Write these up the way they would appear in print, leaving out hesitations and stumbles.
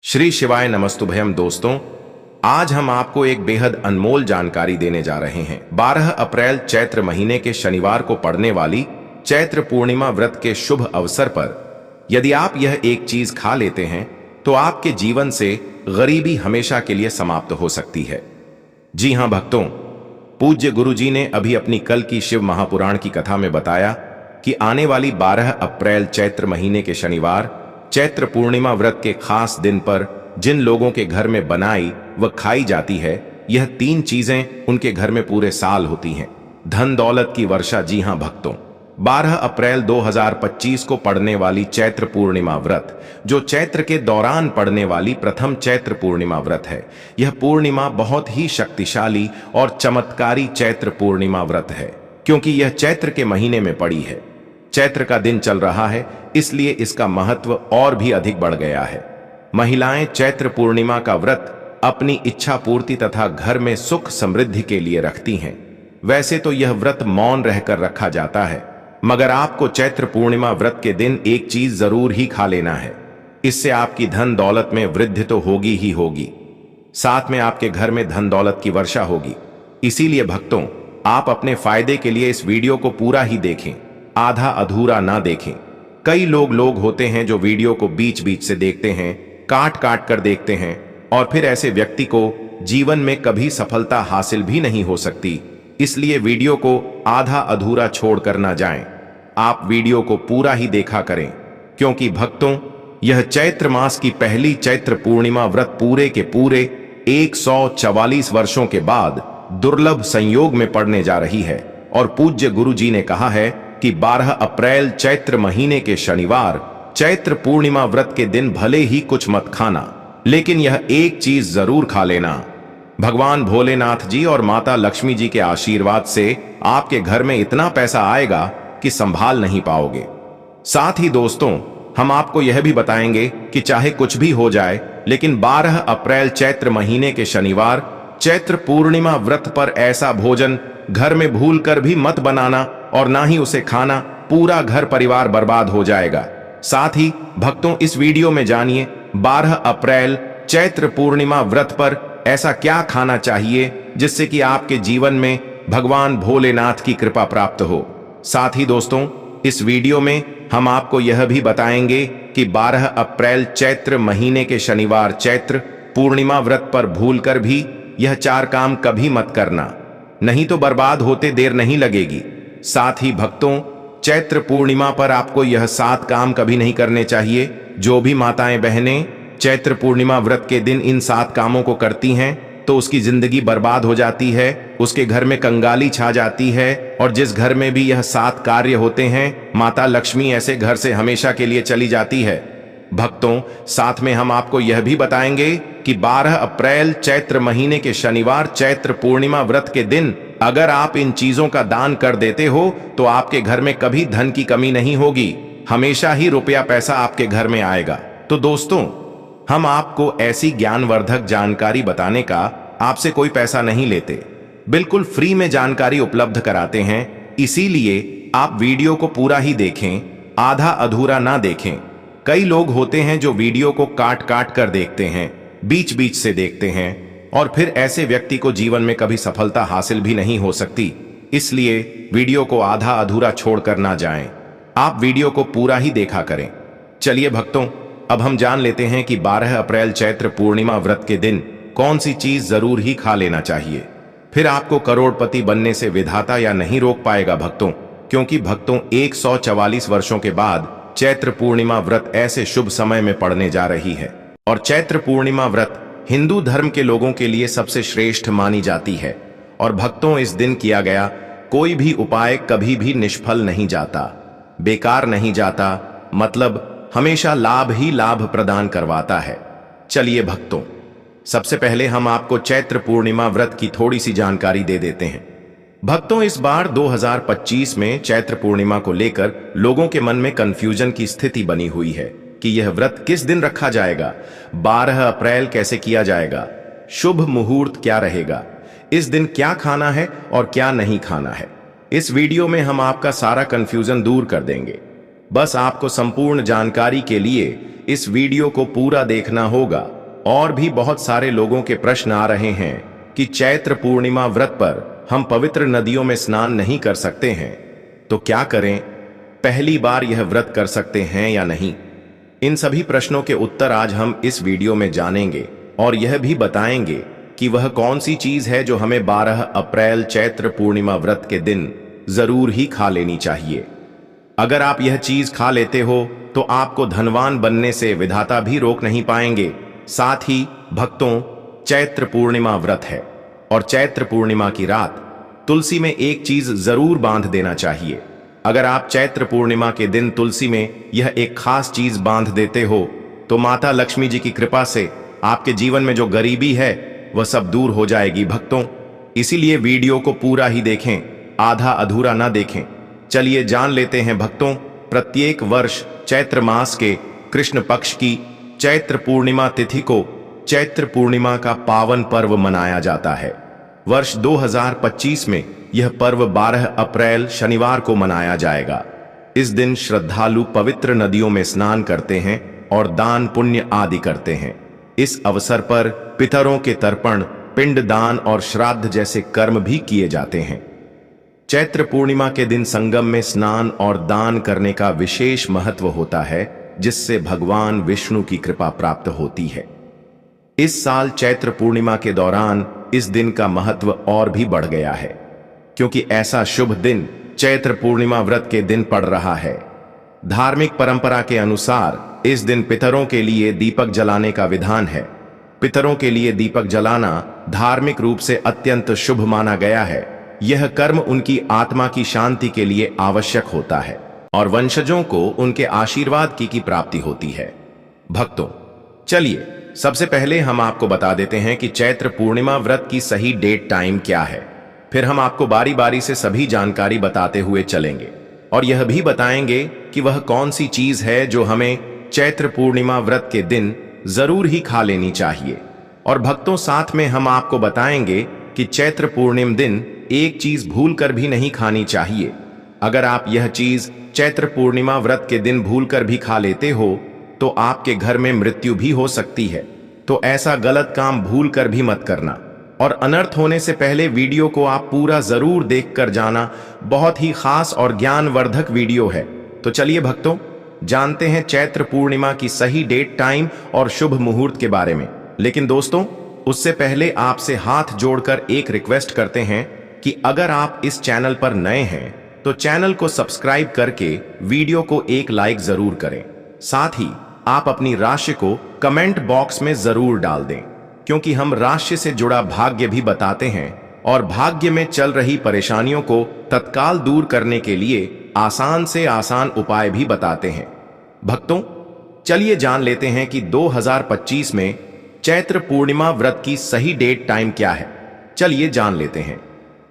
श्री शिवाय नमस्तुभयम दोस्तों, आज हम आपको एक बेहद अनमोल जानकारी देने जा रहे हैं। 12 अप्रैल चैत्र महीने के शनिवार को पड़ने वाली चैत्र पूर्णिमा व्रत के शुभ अवसर पर यदि आप यह एक चीज खा लेते हैं तो आपके जीवन से गरीबी हमेशा के लिए समाप्त हो सकती है। जी हां भक्तों, पूज्य गुरु जी ने अभी अपनी कल की शिव महापुराण की कथा में बताया कि आने वाली 12 अप्रैल चैत्र महीने के शनिवार चैत्र पूर्णिमा व्रत के खास दिन पर जिन लोगों के घर में बनाई व खाई जाती है, यह 3 चीजें उनके घर में पूरे साल होती हैं। धन दौलत की वर्षा। जी हां भक्तों, 12 अप्रैल 2025 को पड़ने वाली चैत्र पूर्णिमा व्रत, जो चैत्र के दौरान पड़ने वाली प्रथम चैत्र पूर्णिमा व्रत है, यह पूर्णिमा बहुत ही शक्तिशाली और चमत्कारी चैत्र पूर्णिमा व्रत है, क्योंकि यह चैत्र के महीने में पड़ी है। चैत्र का दिन चल रहा है, इसलिए इसका महत्व और भी अधिक बढ़ गया है। महिलाएं चैत्र पूर्णिमा का व्रत अपनी इच्छा पूर्ति तथा घर में सुख समृद्धि के लिए रखती हैं। वैसे तो यह व्रत मौन रहकर रखा जाता है, मगर आपको चैत्र पूर्णिमा व्रत के दिन एक चीज जरूर ही खा लेना है। इससे आपकी धन दौलत में वृद्धि तो होगी ही होगी, साथ में आपके घर में धन दौलत की वर्षा होगी। इसीलिए भक्तों, आप अपने फायदे के लिए इस वीडियो को पूरा ही देखें, आधा अधूरा ना देखें। कई लोग होते हैं जो वीडियो को बीच बीच से देखते हैं, काट काट कर देखते हैं, और फिर ऐसे व्यक्ति को जीवन में कभी सफलता हासिल भी नहीं हो सकती। इसलिए वीडियो को आधा अधूरा छोड़ कर ना जाएं। आप वीडियो को पूरा ही देखा करें, क्योंकि भक्तों, यह चैत्र मास की पहली चैत्र पूर्णिमा व्रत पूरे के पूरे 144 वर्षों के बाद दुर्लभ संयोग में पड़ने जा रही है। और पूज्य गुरु जी ने कहा है कि 12 अप्रैल चैत्र महीने के शनिवार चैत्र पूर्णिमा व्रत के दिन भले ही कुछ मत खाना, लेकिन यह एक चीज जरूर खा लेना। भगवान भोलेनाथ जी और माता लक्ष्मी जी के आशीर्वाद से आपके घर में इतना पैसा आएगा कि संभाल नहीं पाओगे। साथ ही दोस्तों, हम आपको यह भी बताएंगे कि चाहे कुछ भी हो जाए, लेकिन 12 अप्रैल चैत्र महीने के शनिवार चैत्र पूर्णिमा व्रत पर ऐसा भोजन घर में भूल कर भी मत बनाना, और ना ही उसे खाना, पूरा घर परिवार बर्बाद हो जाएगा। साथ ही भक्तों, इस वीडियो में जानिए 12 अप्रैल चैत्र पूर्णिमा व्रत पर ऐसा क्या खाना चाहिए जिससे कि आपके जीवन में भगवान भोलेनाथ की कृपा प्राप्त हो। साथ ही दोस्तों, इस वीडियो में हम आपको यह भी बताएंगे कि 12 अप्रैल चैत्र महीने के शनिवार चैत्र पूर्णिमा व्रत पर भूलकर भी यह 4 काम कभी मत करना, नहीं तो बर्बाद होते देर नहीं लगेगी। साथ ही भक्तों, चैत्र पूर्णिमा पर आपको यह 7 काम कभी नहीं करने चाहिए। जो भी माताएं बहनें चैत्र पूर्णिमा व्रत के दिन इन 7 कामों को करती हैं तो उसकी जिंदगी बर्बाद हो जाती है, उसके घर में कंगाली छा जाती है, और जिस घर में भी यह 7 कार्य होते हैं, माता लक्ष्मी ऐसे घर से हमेशा के लिए चली जाती है। भक्तों, साथ में हम आपको यह भी बताएंगे कि 12 अप्रैल चैत्र महीने के शनिवार चैत्र पूर्णिमा व्रत के दिन अगर आप इन चीजों का दान कर देते हो तो आपके घर में कभी धन की कमी नहीं होगी, हमेशा ही रुपया पैसा आपके घर में आएगा। तो दोस्तों, हम आपको ऐसी ज्ञानवर्धक जानकारी बताने का आपसे कोई पैसा नहीं लेते, बिल्कुल फ्री में जानकारी उपलब्ध कराते हैं। इसीलिए आप वीडियो को पूरा ही देखें, आधा अधूरा ना देखें। कई लोग होते हैं जो वीडियो को काट काट कर देखते हैं, बीच बीच से देखते हैं, और फिर ऐसे व्यक्ति को जीवन में कभी सफलता हासिल भी नहीं हो सकती। इसलिए वीडियो को आधा अधूरा छोड़कर ना जाएं, आप वीडियो को पूरा ही देखा करें। चलिए भक्तों, अब हम जान लेते हैं कि 12 अप्रैल चैत्र पूर्णिमा व्रत के दिन कौन सी चीज जरूर ही खा लेना चाहिए। फिर आपको करोड़पति बनने से विधाता या नहीं रोक पाएगा भक्तों, क्योंकि भक्तों 144 वर्षों के बाद चैत्र पूर्णिमा व्रत ऐसे शुभ समय में पड़ने जा रही है। और चैत्र पूर्णिमा व्रत हिंदू धर्म के लोगों के लिए सबसे श्रेष्ठ मानी जाती है। और भक्तों, इस दिन किया गया कोई भी उपाय कभी भी निष्फल नहीं जाता, बेकार नहीं जाता, मतलब हमेशा लाभ ही लाभ प्रदान करवाता है। चलिए भक्तों, सबसे पहले हम आपको चैत्र पूर्णिमा व्रत की थोड़ी सी जानकारी दे देते हैं। भक्तों, इस बार 2025 में चैत्र पूर्णिमा को लेकर लोगों के मन में कंफ्यूजन की स्थिति बनी हुई है कि यह व्रत किस दिन रखा जाएगा, 12 अप्रैल कैसे किया जाएगा, शुभ मुहूर्त क्या रहेगा, इस दिन क्या खाना है और क्या नहीं खाना है। इस वीडियो में हम आपका सारा कंफ्यूजन दूर कर देंगे। बस आपको संपूर्ण जानकारी के लिए इस वीडियो को पूरा देखना होगा। और भी बहुत सारे लोगों के प्रश्न आ रहे हैं कि चैत्र पूर्णिमा व्रत पर हम पवित्र नदियों में स्नान नहीं कर सकते हैं, तो क्या करें? पहली बार यह व्रत कर सकते हैं या नहीं? इन सभी प्रश्नों के उत्तर आज हम इस वीडियो में जानेंगे और यह भी बताएंगे कि वह कौन सी चीज है जो हमें 12 अप्रैल चैत्र पूर्णिमा व्रत के दिन जरूर ही खा लेनी चाहिए। अगर आप यह चीज खा लेते हो तो आपको धनवान बनने से विधाता भी रोक नहीं पाएंगे। साथ ही भक्तों, चैत्र पूर्णिमा व्रत है और चैत्र पूर्णिमा की रात तुलसी में एक चीज जरूर बांध देना चाहिए। अगर आप चैत्र पूर्णिमा के दिन तुलसी में यह एक खास चीज बांध देते हो तो माता लक्ष्मी जी की कृपा से आपके जीवन में जो गरीबी है वह सब दूर हो जाएगी भक्तों। इसीलिए वीडियो को पूरा ही देखें, आधा अधूरा ना देखें। चलिए जान लेते हैं भक्तों, प्रत्येक वर्ष चैत्र मास के कृष्ण पक्ष की चैत्र पूर्णिमा तिथि को चैत्र पूर्णिमा का पावन पर्व मनाया जाता है। वर्ष 2025 में यह पर्व 12 अप्रैल शनिवार को मनाया जाएगा। इस दिन श्रद्धालु पवित्र नदियों में स्नान करते हैं और दान पुण्य आदि करते हैं। इस अवसर पर पितरों के तर्पण, पिंड दान और श्राद्ध जैसे कर्म भी किए जाते हैं। चैत्र पूर्णिमा के दिन संगम में स्नान और दान करने का विशेष महत्व होता है, जिससे भगवान विष्णु की कृपा प्राप्त होती है। इस साल चैत्र पूर्णिमा के दौरान इस दिन का महत्व और भी बढ़ गया है, क्योंकि ऐसा शुभ दिन चैत्र पूर्णिमा व्रत के दिन पड़ रहा है। धार्मिक परंपरा के अनुसार इस दिन पितरों के लिए दीपक जलाने का विधान है। पितरों के लिए दीपक जलाना धार्मिक रूप से अत्यंत शुभ माना गया है। यह कर्म उनकी आत्मा की शांति के लिए आवश्यक होता है और वंशजों को उनके आशीर्वाद की प्राप्ति होती है। भक्तों, चलिए सबसे पहले हम आपको बता देते हैं कि चैत्र पूर्णिमा व्रत की सही डेट टाइम क्या है। फिर हम आपको बारी बारी से सभी जानकारी बताते हुए चलेंगे और यह भी बताएंगे कि वह कौन सी चीज है जो हमें चैत्र पूर्णिमा व्रत के दिन जरूर ही खा लेनी चाहिए। और भक्तों, साथ में हम आपको बताएंगे कि चैत्र पूर्णिम दिन एक चीज भूल कर भी नहीं खानी चाहिए। अगर आप यह चीज चैत्र पूर्णिमा व्रत के दिन भूल कर भी खा लेते हो तो आपके घर में मृत्यु भी हो सकती है। तो ऐसा गलत काम भूल कर भी मत करना और अनर्थ होने से पहले वीडियो को आप पूरा जरूर देख कर जाना। बहुत ही खास और ज्ञानवर्धक वीडियो है। तो चलिए भक्तों, जानते हैं चैत्र पूर्णिमा की सही डेट टाइम और शुभ मुहूर्त के बारे में। लेकिन दोस्तों, उससे पहले आपसे हाथ जोड़कर एक रिक्वेस्ट करते हैं कि अगर आप इस चैनल पर नए हैं तो चैनल को सब्सक्राइब करके वीडियो को एक लाइक जरूर करें। साथ ही आप अपनी राशि को कमेंट बॉक्स में जरूर डाल दें, क्योंकि हम राशि से जुड़ा भाग्य भी बताते हैं और भाग्य में चल रही परेशानियों को तत्काल दूर करने के लिए आसान से आसान उपाय भी बताते हैं। भक्तों, चलिए जान लेते हैं कि 2025 में चैत्र पूर्णिमा व्रत की सही डेट टाइम क्या है। चलिए जान लेते हैं।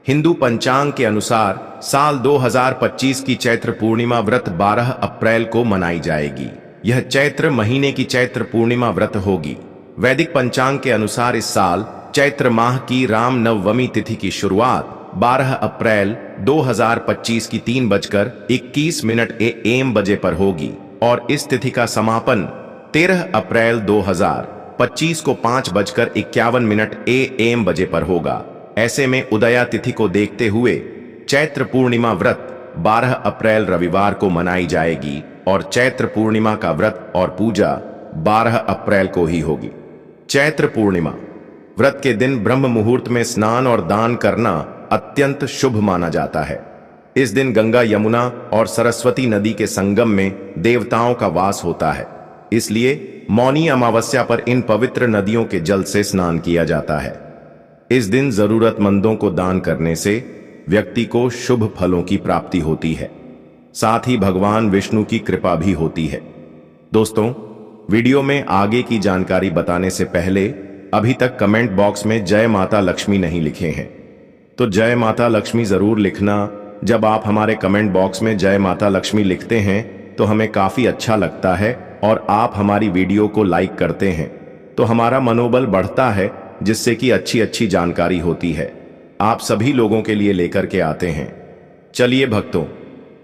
हिंदू पंचांग के अनुसार साल 2025 की चैत्र पूर्णिमा व्रत 12 अप्रैल को मनाई जाएगी। यह चैत्र महीने की चैत्र पूर्णिमा व्रत होगी। वैदिक पंचांग के अनुसार इस साल चैत्र माह की राम नवमी तिथि की शुरुआत 12 अप्रैल 2025 की 3:21 AM बजे पर होगी और इस तिथि का समापन 13 अप्रैल 2025 को 5:51 AM बजे पर होगा। ऐसे में उदया तिथि को देखते हुए चैत्र पूर्णिमा व्रत 12 अप्रैल रविवार को मनाई जाएगी और चैत्र पूर्णिमा का व्रत और पूजा 12 अप्रैल को ही होगी। चैत्र पूर्णिमा व्रत के दिन ब्रह्म मुहूर्त में स्नान और दान करना अत्यंत शुभ माना जाता है। इस दिन गंगा, यमुना और सरस्वती नदी के संगम में देवताओं का वास होता है। इसलिए मौनी अमावस्या पर इन पवित्र नदियों के जल से स्नान किया जाता है। इस दिन जरूरतमंदों को दान करने से व्यक्ति को शुभ फलों की प्राप्ति होती है। साथ ही भगवान विष्णु की कृपा भी होती है। दोस्तों, वीडियो में आगे की जानकारी बताने से पहले अभी तक कमेंट बॉक्स में जय माता लक्ष्मी नहीं लिखे हैं तो जय माता लक्ष्मी जरूर लिखना। जब आप हमारे कमेंट बॉक्स में जय माता लक्ष्मी लिखते हैं तो हमें काफी अच्छा लगता है और आप हमारी वीडियो को लाइक करते हैं तो हमारा मनोबल बढ़ता है, जिससे कि अच्छी जानकारी होती है आप सभी लोगों के लिए लेकर के आते हैं। चलिए भक्तों,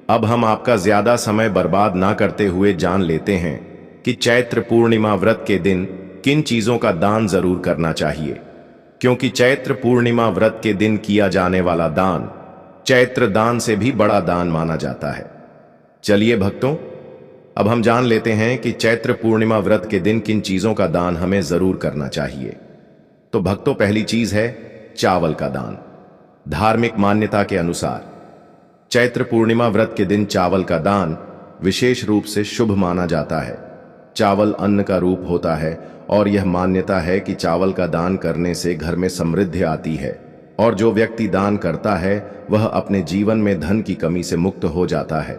अब हम आपका ज्यादा समय बर्बाद ना करते हुए जान लेते हैं कि चैत्र पूर्णिमा व्रत के दिन किन चीजों का दान जरूर करना चाहिए, क्योंकि चैत्र पूर्णिमा व्रत के दिन किया जाने वाला दान चैत्र दान से भी बड़ा दान माना जाता है। चलिए भक्तों, अब हम जान लेते हैं कि चैत्र पूर्णिमा व्रत के दिन किन चीजों का दान हमें जरूर करना चाहिए। तो भक्तों, पहली चीज है चावल का दान। धार्मिक मान्यता के अनुसार चैत्र पूर्णिमा व्रत के दिन चावल का दान विशेष रूप से शुभ माना जाता है। चावल अन्न का रूप होता है और यह मान्यता है कि चावल का दान करने से घर में समृद्धि आती है और जो व्यक्ति दान करता है वह अपने जीवन में धन की कमी से मुक्त हो जाता है।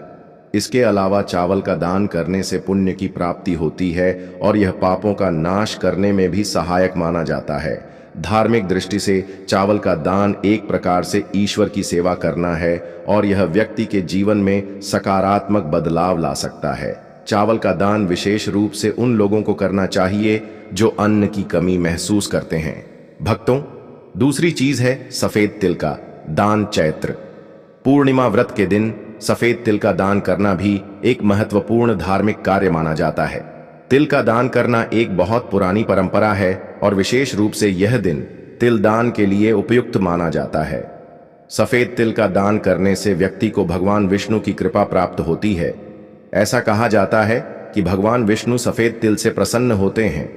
इसके अलावा चावल का दान करने से पुण्य की प्राप्ति होती है और यह पापों का नाश करने में भी सहायक माना जाता है। धार्मिक दृष्टि से चावल का दान एक प्रकार से ईश्वर की सेवा करना है और यह व्यक्ति के जीवन में सकारात्मक बदलाव ला सकता है। चावल का दान विशेष रूप से उन लोगों को करना चाहिए जो अन्न की कमी महसूस करते हैं। भक्तों, दूसरी चीज है सफेद तिल का दान। चैत्र पूर्णिमा व्रत के दिन सफेद तिल का दान करना भी एक महत्वपूर्ण धार्मिक कार्य माना जाता है। तिल का दान करना एक बहुत पुरानी परंपरा है और विशेष रूप से यह दिन तिल दान के लिए उपयुक्त माना जाता है। सफेद तिल का दान करने से व्यक्ति को भगवान विष्णु की कृपा प्राप्त होती है। ऐसा कहा जाता है कि भगवान विष्णु सफेद तिल से प्रसन्न होते हैं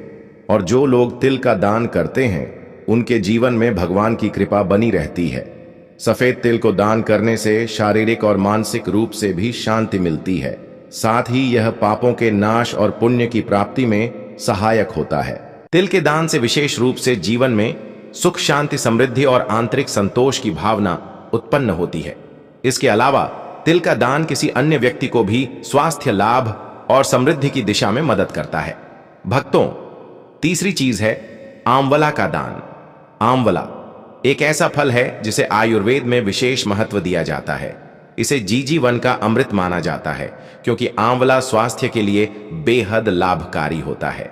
और जो लोग तिल का दान करते हैं उनके जीवन में भगवान की कृपा बनी रहती है। सफेद तिल को दान करने से शारीरिक और मानसिक रूप से भी शांति मिलती है। साथ ही यह पापों के नाश और पुण्य की प्राप्ति में सहायक होता है। तिल के दान से विशेष रूप से जीवन में सुख, शांति, समृद्धि और आंतरिक संतोष की भावना उत्पन्न होती है। इसके अलावा तिल का दान किसी अन्य व्यक्ति को भी स्वास्थ्य लाभ और समृद्धि की दिशा में मदद करता है। भक्तों, तीसरी चीज है आंवला का दान। आंवला एक ऐसा फल है जिसे आयुर्वेद में विशेष महत्व दिया जाता है। इसे जीवन का अमृत माना जाता है क्योंकि आंवला स्वास्थ्य के लिए बेहद लाभकारी होता है।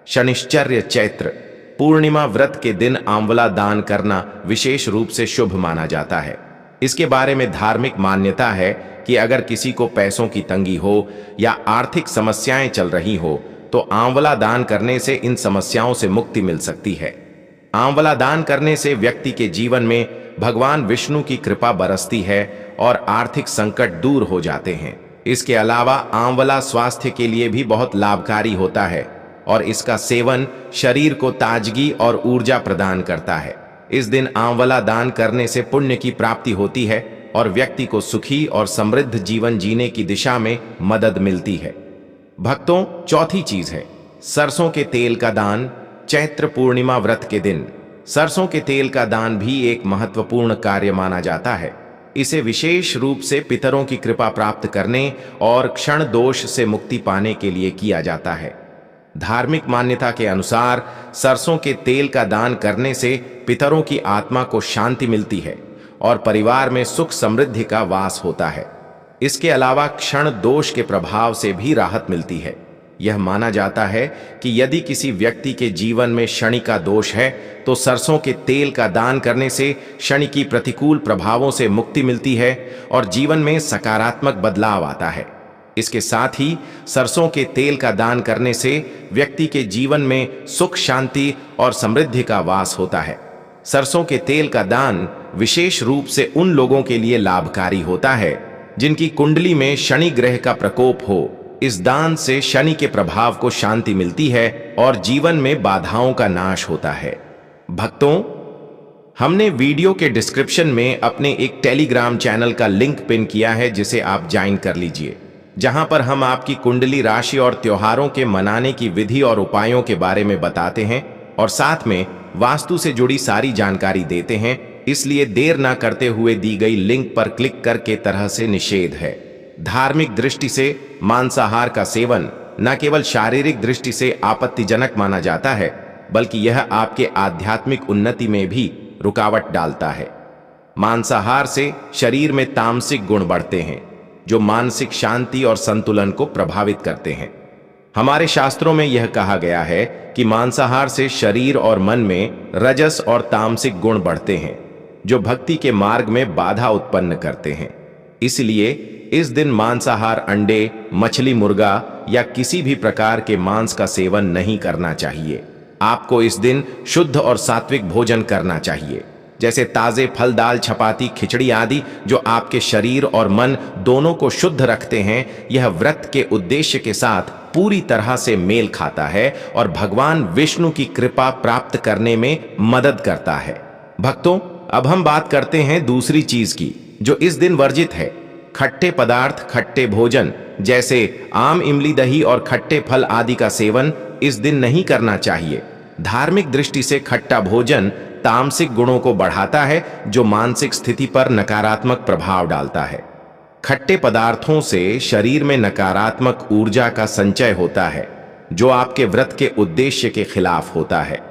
शनिश्चर्य चैत्र पूर्णिमा व्रत के दिन आंवला दान करना विशेष रूप से शुभ माना जाता है। इसके बारे में धार्मिक मान्यता है कि अगर किसी को पैसों की तंगी हो या आर्थिक समस्याएं चल रही हो तो आंवला दान करने से इन समस्याओं से मुक्ति मिल सकती है। आंवला दान करने से व्यक्ति के जीवन में भगवान विष्णु की कृपा बरसती है और आर्थिक संकट दूर हो जाते हैं। इसके अलावा आंवला स्वास्थ्य के लिए भी बहुत लाभकारी होता है और इसका सेवन शरीर को ताजगी और ऊर्जा प्रदान करता है। इस दिन आंवला दान करने से पुण्य की प्राप्ति होती है और व्यक्ति को सुखी और समृद्ध जीवन जीने की दिशा में मदद मिलती है। भक्तों, चौथी चीज है सरसों के तेल का दान। चैत्र पूर्णिमा व्रत के दिन सरसों के तेल का दान भी एक महत्वपूर्ण कार्य माना जाता है। इसे विशेष रूप से पितरों की कृपा प्राप्त करने और क्षण दोष से मुक्ति पाने के लिए किया जाता है। धार्मिक मान्यता के अनुसार सरसों के तेल का दान करने से पितरों की आत्मा को शांति मिलती है और परिवार में सुख समृद्धि का वास होता है। इसके अलावा क्षण दोष के प्रभाव से भी राहत मिलती है। यह माना जाता है कि यदि किसी व्यक्ति के जीवन में शनि का दोष है तो सरसों के तेल का दान करने से शनि की प्रतिकूल प्रभावों से मुक्ति मिलती है और जीवन में सकारात्मक बदलाव आता है। इसके साथ ही सरसों के तेल का दान करने से व्यक्ति के जीवन में सुख, शांति और समृद्धि का वास होता है। सरसों के तेल का दान विशेष रूप से उन लोगों के लिए लाभकारी होता है जिनकी कुंडली में शनि ग्रह का प्रकोप हो। इस दान से शनि के प्रभाव को शांति मिलती है और जीवन में बाधाओं का नाश होता है। भक्तों, हमने वीडियो के डिस्क्रिप्शन में अपने एक टेलीग्राम चैनल का लिंक पिन किया है जिसे आप ज्वाइन कर लीजिए, जहां पर हम आपकी कुंडली राशि और त्योहारों के मनाने की विधि और उपायों के बारे में बताते हैं और साथ में वास्तु से जुड़ी सारी जानकारी देते हैं। इसलिए देर ना करते हुए दी गई लिंक पर क्लिक करके तरह से निषेध है। धार्मिक दृष्टि से मांसाहार का सेवन न केवल शारीरिक दृष्टि से आपत्तिजनक माना जाता है बल्कि यह आपके आध्यात्मिक उन्नति में भी रुकावट डालता है। मांसाहार से शरीर में तामसिक गुण बढ़ते हैं जो मानसिक शांति और संतुलन को प्रभावित करते हैं। हमारे शास्त्रों में यह कहा गया है कि मांसाहार से शरीर और मन में रजस और तामसिक गुण बढ़ते हैं जो भक्ति के मार्ग में बाधा उत्पन्न करते हैं। इसलिए इस दिन मांसाहार, अंडे, मछली, मुर्गा या किसी भी प्रकार के मांस का सेवन नहीं करना चाहिए। आपको इस दिन शुद्ध और सात्विक भोजन करना चाहिए, जैसे ताजे फल, दाल, चपाती, खिचड़ी आदि, जो आपके शरीर और मन दोनों को शुद्ध रखते हैं। यह व्रत के उद्देश्य के साथ पूरी तरह से मेल खाता है और भगवान विष्णु की कृपा प्राप्त करने में मदद करता है। भक्तों, अब हम बात करते हैं दूसरी चीज की, जो इस दिन वर्जित है। खट्टे पदार्थ, खट्टे भोजन जैसे आम, इमली, दही और खट्टे फल आदि का सेवन इस दिन नहीं करना चाहिए। धार्मिक दृष्टि से खट्टा भोजन तामसिक गुणों को बढ़ाता है, जो मानसिक स्थिति पर नकारात्मक प्रभाव डालता है। खट्टे पदार्थों से शरीर में नकारात्मक ऊर्जा का संचय होता है, जो आपके व्रत के उद्देश्य के खिलाफ होता है।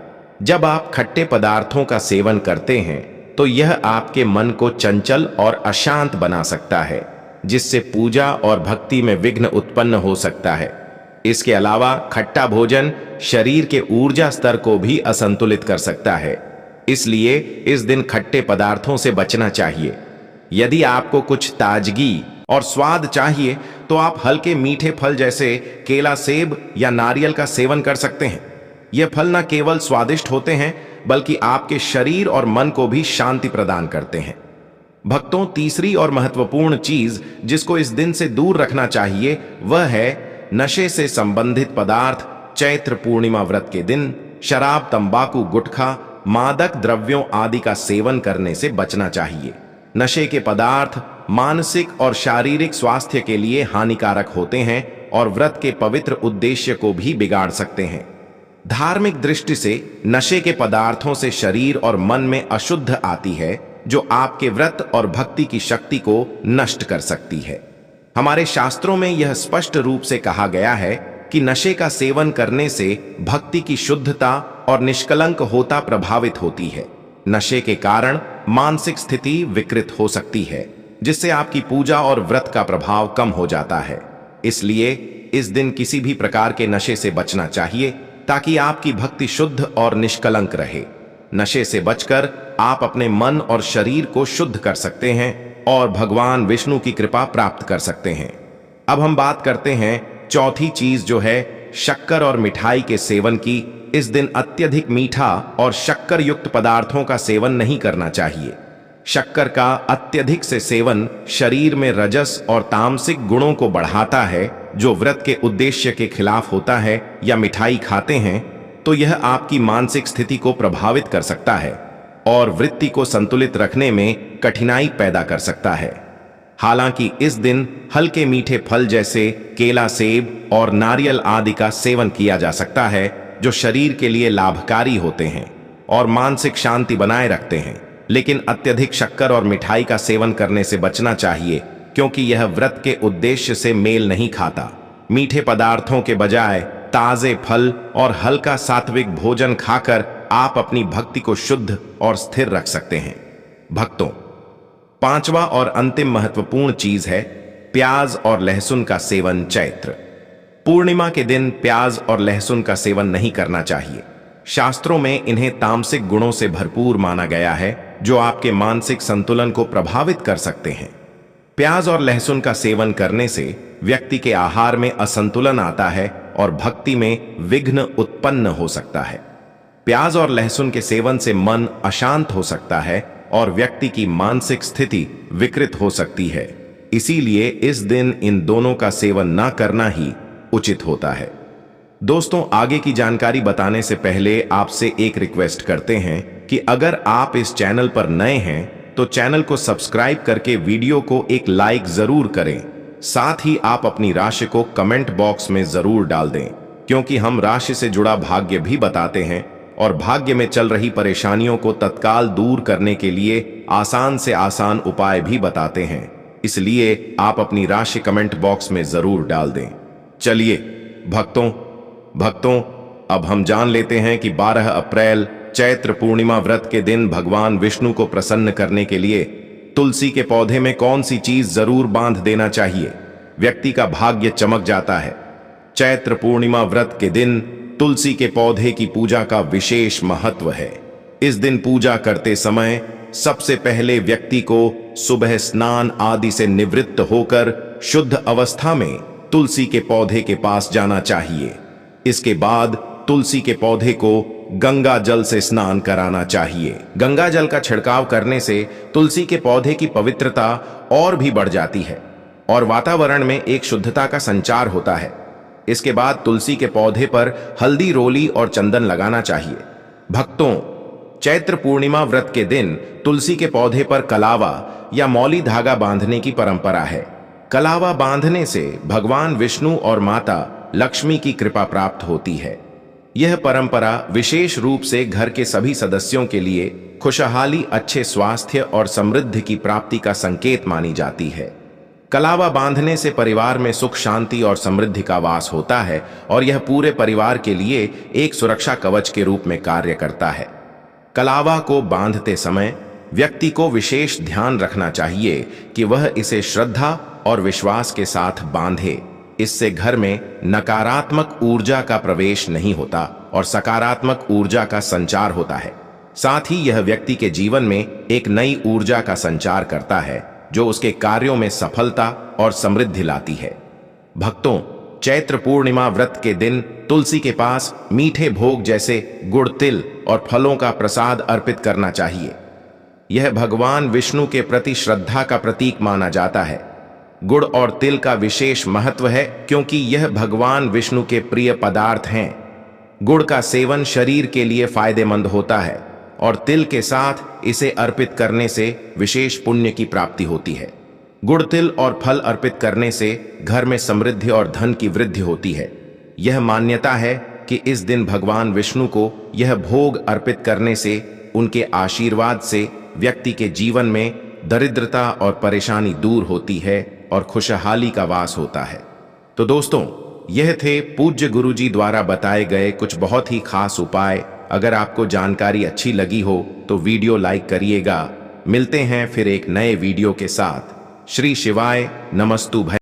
जब आप खट्टे पदार्थों का सेवन करते हैं तो यह आपके मन को चंचल और अशांत बना सकता है, जिससे पूजा और भक्ति में विघ्न उत्पन्न हो सकता है। इसके अलावा खट्टा भोजन शरीर के ऊर्जा स्तर को भी असंतुलित कर सकता है, इसलिए इस दिन खट्टे पदार्थों से बचना चाहिए। यदि आपको कुछ ताजगी और स्वाद चाहिए तो आप हल्के मीठे फल जैसे केला, सेब या नारियल का सेवन कर सकते हैं। ये फल न केवल स्वादिष्ट होते हैं, बल्कि आपके शरीर और मन को भी शांति प्रदान करते हैं। भक्तों, तीसरी और महत्वपूर्ण चीज जिसको इस दिन से दूर रखना चाहिए वह है नशे से संबंधित पदार्थ। चैत्र पूर्णिमा व्रत के दिन शराब, तंबाकू, गुटखा, मादक द्रव्यों आदि का सेवन करने से बचना चाहिए। नशे के पदार्थ मानसिक और शारीरिक स्वास्थ्य के लिए हानिकारक होते हैं और व्रत के पवित्र उद्देश्य को भी बिगाड़ सकते हैं। धार्मिक दृष्टि से नशे के पदार्थों से शरीर और मन में अशुद्ध आती है, जो आपके व्रत और भक्ति की शक्ति को नष्ट कर सकती है। हमारे शास्त्रों में यह स्पष्ट रूप से कहा गया है कि नशे का सेवन करने से भक्ति की शुद्धता और निष्कलंक होता प्रभावित होती है। नशे के कारण मानसिक स्थिति विकृत हो सकती है, जिससे आपकी पूजा और व्रत का प्रभाव कम हो जाता है। इसलिए इस दिन किसी भी प्रकार के नशे से बचना चाहिए, ताकि आपकी भक्ति शुद्ध और निष्कलंक रहे। नशे से बचकर आप अपने मन और शरीर को शुद्ध कर सकते हैं और भगवान विष्णु की कृपा प्राप्त कर सकते हैं। अब हम बात करते हैं चौथी चीज, जो है शक्कर और मिठाई के सेवन की। इस दिन अत्यधिक मीठा और शक्कर युक्त पदार्थों का सेवन नहीं करना चाहिए। शक्कर का अत्यधिक से सेवन शरीर में रजस और तामसिक गुणों को बढ़ाता है, जो व्रत के उद्देश्य के खिलाफ होता है। या मिठाई खाते हैं तो यह आपकी मानसिक स्थिति को प्रभावित कर सकता है और वृत्ति को संतुलित रखने में कठिनाई पैदा कर सकता है। हालांकि इस दिन हल्के मीठे फल जैसे केला, सेब और नारियल आदि का सेवन किया जा सकता है, जो शरीर के लिए लाभकारी होते हैं और मानसिक शांति बनाए रखते हैं। लेकिन अत्यधिक शक्कर और मिठाई का सेवन करने से बचना चाहिए, क्योंकि यह व्रत के उद्देश्य से मेल नहीं खाता। मीठे पदार्थों के बजाय ताजे फल और हल्का सात्विक भोजन खाकर आप अपनी भक्ति को शुद्ध और स्थिर रख सकते हैं। भक्तों, पांचवा और अंतिम महत्वपूर्ण चीज है प्याज और लहसुन का सेवन। चैत्र पूर्णिमा के दिन प्याज और लहसुन का सेवन नहीं करना चाहिए। शास्त्रों में इन्हें तामसिक गुणों से भरपूर माना गया है, जो आपके मानसिक संतुलन को प्रभावित कर सकते हैं। प्याज और लहसुन का सेवन करने से व्यक्ति के आहार में असंतुलन आता है और भक्ति में विघ्न उत्पन्न हो सकता है। प्याज और लहसुन के सेवन से मन अशांत हो सकता है और व्यक्ति की मानसिक स्थिति विकृत हो सकती है। इसीलिए इस दिन इन दोनों का सेवन न करना ही उचित होता है। दोस्तों, आगे की जानकारी बताने से पहले आपसे एक रिक्वेस्ट करते हैं कि अगर आप इस चैनल पर नए हैं तो चैनल को सब्सक्राइब करके वीडियो को एक लाइक जरूर करें। साथ ही आप अपनी राशि को कमेंट बॉक्स में जरूर डाल दें, क्योंकि हम राशि से जुड़ा भाग्य भी बताते हैं और भाग्य में चल रही परेशानियों को तत्काल दूर करने के लिए आसान से आसान उपाय भी बताते हैं। इसलिए आप अपनी राशि कमेंट बॉक्स में जरूर डाल दें। चलिए भक्तों, अब हम जान लेते हैं कि 12 अप्रैल चैत्र पूर्णिमा व्रत के दिन भगवान विष्णु को प्रसन्न करने के लिए तुलसी के पौधे में कौन सी चीज जरूर बांध देना चाहिए। व्यक्ति का भाग्य चमक जाता है। चैत्र पूर्णिमा व्रत के दिन तुलसी के पौधे की पूजा का विशेष महत्व है। इस दिन पूजा करते समय सबसे पहले व्यक्ति को सुबह स्नान आदि से निवृत्त होकर शुद्ध अवस्था में तुलसी के पौधे के पास जाना चाहिए। इसके बाद तुलसी के पौधे को गंगा जल से स्नान कराना चाहिए। गंगा जल का छिड़काव करने से तुलसी के पौधे की पवित्रता और भी बढ़ जाती है और वातावरण में एक शुद्धता का संचार होता है। इसके बाद तुलसी के पौधे पर हल्दी, रोली और चंदन लगाना चाहिए। भक्तों, चैत्र पूर्णिमा व्रत के दिन तुलसी के पौधे पर कलावा या मौली धागा बांधने की परंपरा है। कलावा बांधने से भगवान विष्णु और माता लक्ष्मी की कृपा प्राप्त होती है। यह परंपरा विशेष रूप से घर के सभी सदस्यों के लिए खुशहाली, अच्छे स्वास्थ्य और समृद्धि की प्राप्ति का संकेत मानी जाती है। कलावा बांधने से परिवार में सुख, शांति और समृद्धि का वास होता है और यह पूरे परिवार के लिए एक सुरक्षा कवच के रूप में कार्य करता है। कलावा को बांधते समय व्यक्ति को विशेष ध्यान रखना चाहिए कि वह इसे श्रद्धा और विश्वास के साथ बांधे। इससे घर में नकारात्मक ऊर्जा का प्रवेश नहीं होता और सकारात्मक ऊर्जा का संचार होता है। साथ ही यह व्यक्ति के जीवन में एक नई ऊर्जा का संचार करता है जो उसके कार्यों में सफलता और समृद्धि लाती है। भक्तों, चैत्र पूर्णिमा व्रत के दिन तुलसी के पास मीठे भोग जैसे गुड़, तिल और फलों का प्रसाद अर्पित करना चाहिए। यह भगवान विष्णु के प्रति श्रद्धा का प्रतीक माना जाता है। गुड़ और तिल का विशेष महत्व है क्योंकि यह भगवान विष्णु के प्रिय पदार्थ हैं। गुड़ का सेवन शरीर के लिए फायदेमंद होता है और तिल के साथ इसे अर्पित करने से विशेष पुण्य की प्राप्ति होती है। गुड़, तिल और फल अर्पित करने से घर में समृद्धि और धन की वृद्धि होती है। यह मान्यता है कि इस दिन भगवान विष्णु को यह भोग अर्पित करने से, उनके आशीर्वाद से व्यक्ति के जीवन में दरिद्रता और परेशानी दूर होती है और खुशहाली का वास होता है। तो दोस्तों, यह थे पूज्य गुरुजी द्वारा बताए गए कुछ बहुत ही खास उपाय। अगर आपको जानकारी अच्छी लगी हो तो वीडियो लाइक करिएगा। मिलते हैं फिर एक नए वीडियो के साथ। श्री शिवाय नमस्तु।